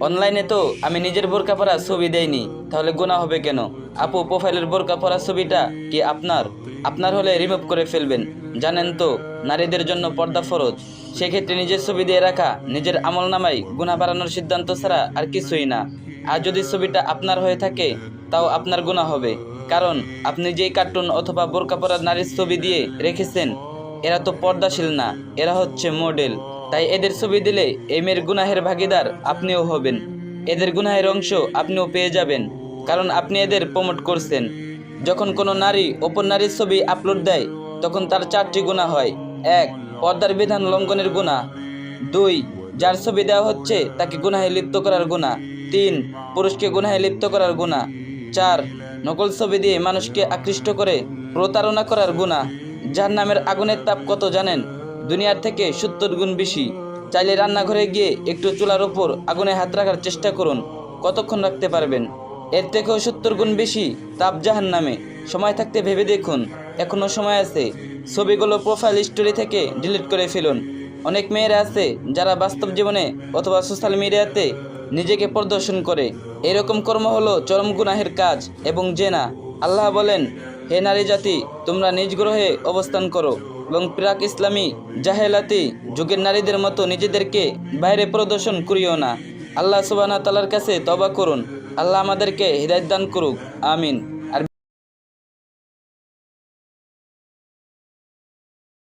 অনলাইনে তো আমি নিজের বোরকা পরা ছবি দেইনি, তাহলে গুনাহ হবে কেন? আপু, প্রোফাইলের বোরকা পরা ছবিটা কি আপনার হলে রিমুভ করে ফেলবেন। জানেন তো নারীদের জন্য পর্দা ফরজ। সেক্ষেত্রে নিজের ছবি দিয়ে রাখা নিজের আমলনামায় গুনাহ বাড়ানোর সিদ্ধান্ত ছাড়া আর কিছুই না। আর যদি ছবিটা আপনার হয়ে থাকে তাও আপনার গুনাহ হবে, কারণ আপনি যেই কার্টুন অথবা বোরকা পরা নারীর ছবি দিয়ে রেখেছেন এরা তো পর্দাশীল না, এরা হচ্ছে মডেল। তাই এদের ছবি দিলে এই মেয়ের গুনাহের ভাগীদার আপনিও হবেন, এদের গুনাহের অংশ আপনিও পেয়ে যাবেন, কারণ আপনি এদের প্রমোট করছেন। যখন কোনো নারী অপর নারীর ছবি আপলোড দেয় তখন তার 4টি গুনাহ হয়। 1. পর্দার বিধান লঙ্ঘনের গুনাহ। 2. যার ছবি দেওয়া হচ্ছে তাকে গুনাহে লিপ্ত করার গুনাহ। 3. পুরুষকে গুনাহে লিপ্ত করার গুনাহ। 4. নকল ছবি দিয়ে মানুষকে আকৃষ্ট করে প্রতারণা করার গুনাহ। জাহান্নামের আগুনের তাপ কত জানেন? দুনিয়ার থেকে 70 গুণ বেশি। চাইলে রান্নাঘরে গিয়ে একটু চুলার ওপর আগুনে হাত রাখার চেষ্টা করুন, কতক্ষণ রাখতে পারবেন? এর থেকেও 70 গুণ বেশি তাপ জাহান্নামে। সময় থাকতে ভেবে দেখুন, এখনো সময় আছে। ছবিগুলো প্রোফাইল স্টোরি থেকে ডিলিট করে ফেলুন। অনেক মেয়েরা আছে যারা বাস্তব জীবনে অথবা সোশ্যাল মিডিয়াতে নিজেকে প্রদর্শন করে। এরকম কর্ম হলো চরম গুনাহের কাজ এবং জেনা। আল্লাহ বলেন, হে নারী জাতি, তোমরা নিজ গ্রহে অবস্থান করো এবং প্রাক ইসলামী জাহেলাতি যুগের নারীদের মতো নিজেদেরকে বাইরে প্রদর্শন করিও না। আল্লাহ সুবহানাহু ওয়া তাআলার কাছে তওবা করুন। আল্লাহ আমাদেরকে হিদায়াত দান করুক। আমিন।